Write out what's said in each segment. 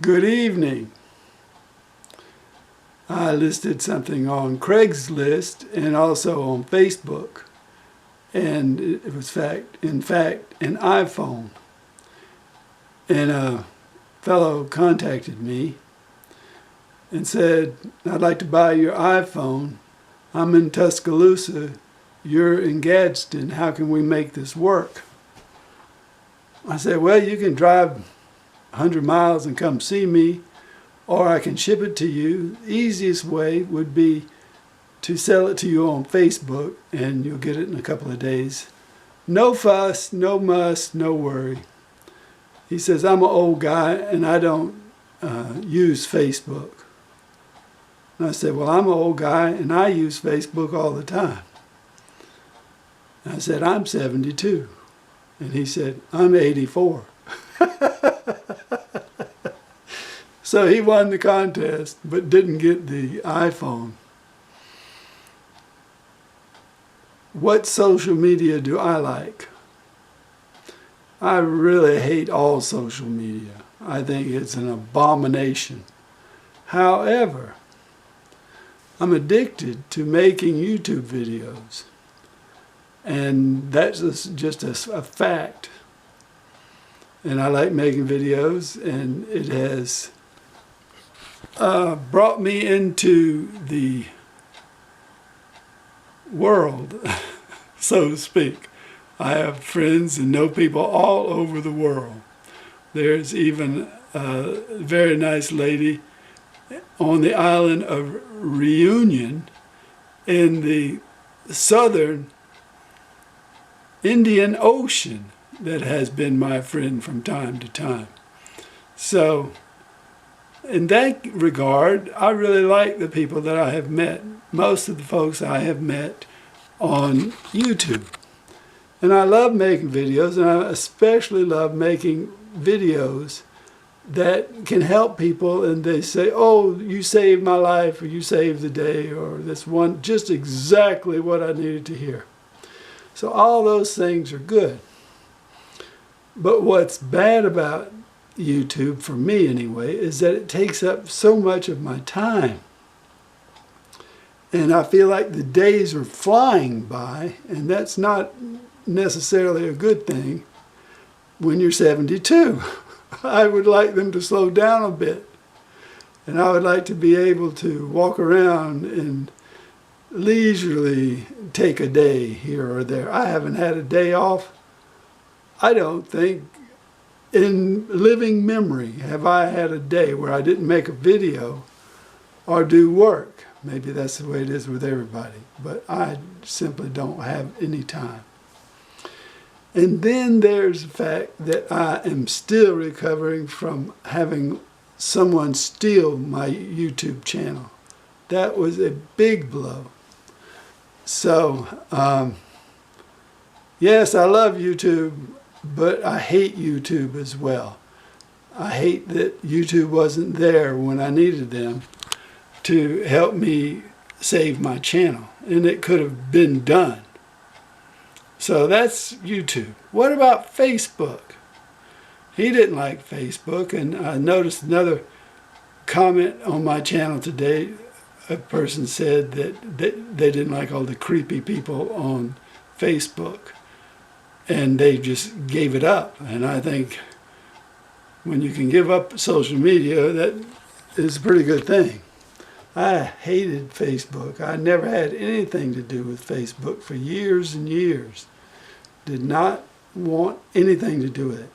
Good evening. I listed something on Craigslist and also on Facebook, and it was in fact an iPhone. And a fellow contacted me and said, "I'd like to buy your iPhone. I'm in Tuscaloosa. You're in Gadsden. How can we make this work?" I said, "Well, you can drive 100 miles and come see me, or I can ship it to you. The easiest way would be to sell it to you on Facebook, and you'll get it in a couple of days. No fuss, no muss, no worry." He says, "I'm an old guy and I don't use Facebook." And I said, "Well, I'm an old guy and I use Facebook all the time." And I said, "I'm 72. And he said, "I'm 84. So he won the contest, but didn't get the iPhone. What social media do I like? I really hate all social media. I think it's an abomination. However, I'm addicted to making YouTube videos. And that's just a fact. And I like making videos, and it has brought me into the world, so to speak. I have friends and know people all over the world. There's even a very nice lady on the island of Reunion in the southern Indian Ocean that has been my friend from time to time. So in that regard, I really like the people that I have met. Most of the folks I have met on YouTube. And I love making videos, and I especially love making videos that can help people, and they say, "Oh, you saved my life," or "You saved the day," or "This one, just exactly what I needed to hear." So all those things are good. But what's bad about YouTube, for me anyway, is that it takes up so much of my time. And I feel like the days are flying by, and that's not necessarily a good thing when you're 72. I would like them to slow down a bit. And I would like to be able to walk around and leisurely take a day here or there. I haven't had a day off, I don't think, in living memory have I had a day where I didn't make a video or do work. Maybe that's the way it is with everybody, but I simply don't have any time. And then there's the fact that I am still recovering from having someone steal my YouTube channel. That was a big blow. So, yes, I love YouTube, but I hate YouTube as well. I hate that YouTube wasn't there when I needed them to help me save my channel, and it could have been done. So that's YouTube. What about Facebook? He didn't like Facebook, and I noticed another comment on my channel today. A person said that they didn't like all the creepy people on Facebook, and they just gave it up. And I think when you can give up social media, that is a pretty good thing. I hated Facebook. I never had anything to do with Facebook for years and years. Did not want anything to do with it.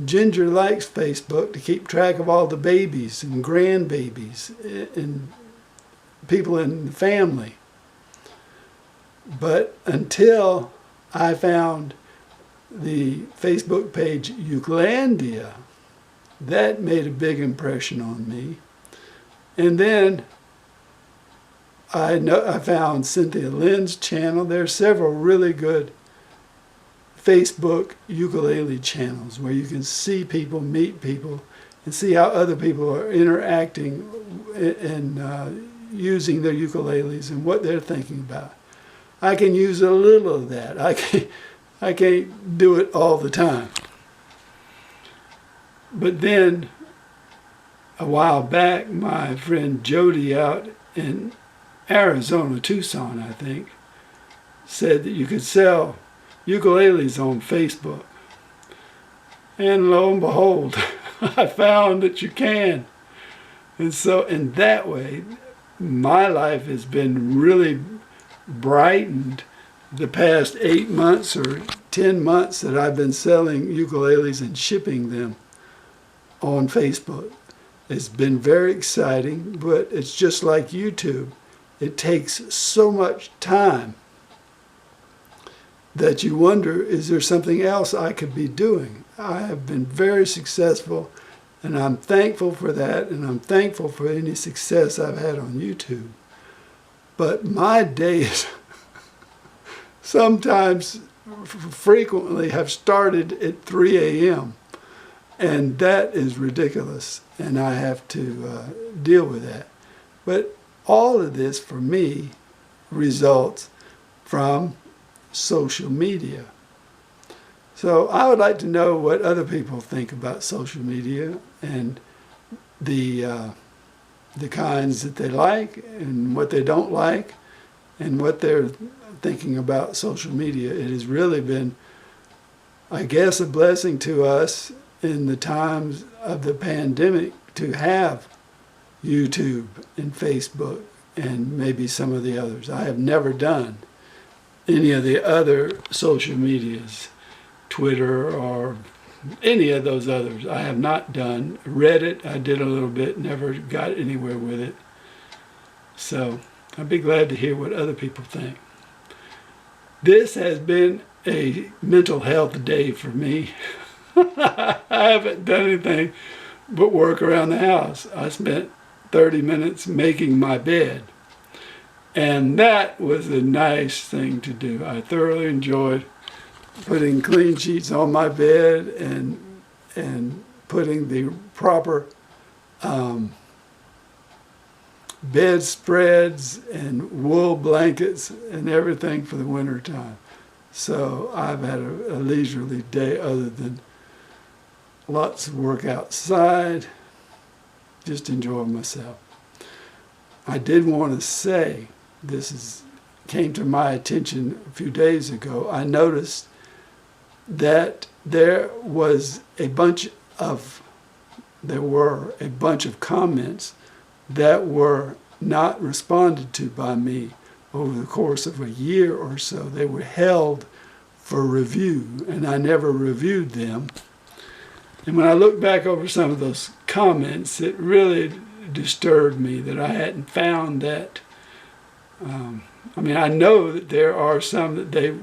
Ginger likes Facebook to keep track of all the babies and grandbabies and people in the family. But until I found the Facebook page Eucalandia, that made a big impression on me. And then I found Cynthia Lynn's channel. There are several really good Facebook ukulele channels where you can see people, meet people, and see how other people are interacting and using their ukuleles and what they're thinking about. I can use a little of that. I can't do it all the time. But then a while back, my friend Jody out in Arizona, Tucson, I think, said that you could sell ukuleles on Facebook. And lo and behold, I found that you can. And so in that way, my life has been really brightened the past 8 months or 10 months that I've been selling ukuleles and shipping them on Facebook. It's been very exciting, but it's just like YouTube. It takes so much time that you wonder, is there something else I could be doing? I have been very successful, and I'm thankful for that, and I'm thankful for any success I've had on YouTube. But my days sometimes, frequently, have started at 3 a.m., and that is ridiculous, and I have to deal with that. But all of this, for me, results from social media. So I would like to know what other people think about social media and the kinds that they like and what they don't like and what they're thinking about social media. It has really been, I guess, a blessing to us in the times of the pandemic to have YouTube and Facebook and maybe some of the others. I have never done any of the other social medias, Twitter or any of those others. I have not done. Reddit, I did a little bit, never got anywhere with it. So I'd be glad to hear what other people think. This has been a mental health day for me. I haven't done anything but work around the house. I spent 30 minutes making my bed. And that was a nice thing to do. I thoroughly enjoyed putting clean sheets on my bed and putting the proper bedspreads and wool blankets and everything for the winter time. So I've had a leisurely day other than lots of work outside, just enjoying myself. I did want to say, came to my attention a few days ago. I noticed that there were a bunch of comments that were not responded to by me over the course of a year or so. They were held for review, and I never reviewed them. And when I look back over some of those comments, it really disturbed me that I hadn't found that. I know that there are some that they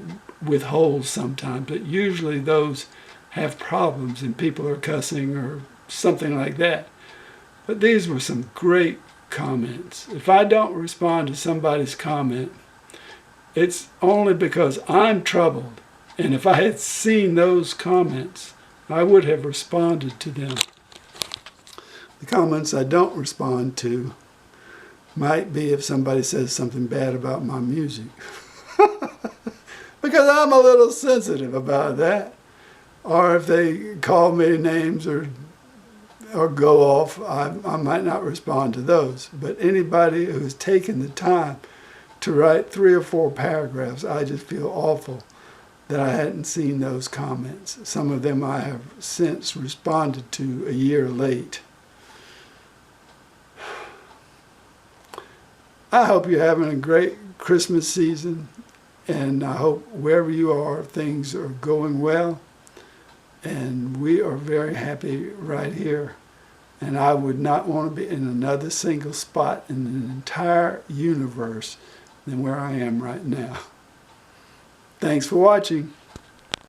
withhold sometimes, but usually those have problems and people are cussing or something like that. But these were some great comments. If I don't respond to somebody's comment, it's only because I'm troubled. And if I had seen those comments, I would have responded to them. The comments I don't respond to might be if somebody says something bad about my music. Because I'm a little sensitive about that. Or if they call me names or go off, I might not respond to those. But anybody who's taken the time to write 3 or 4 paragraphs, I just feel awful that I hadn't seen those comments. Some of them I have since responded to a year late. I hope you're having a great Christmas season, and I hope wherever you are, things are going well. And we are very happy right here. And I would not want to be in another single spot in the entire universe than where I am right now. Thanks for watching.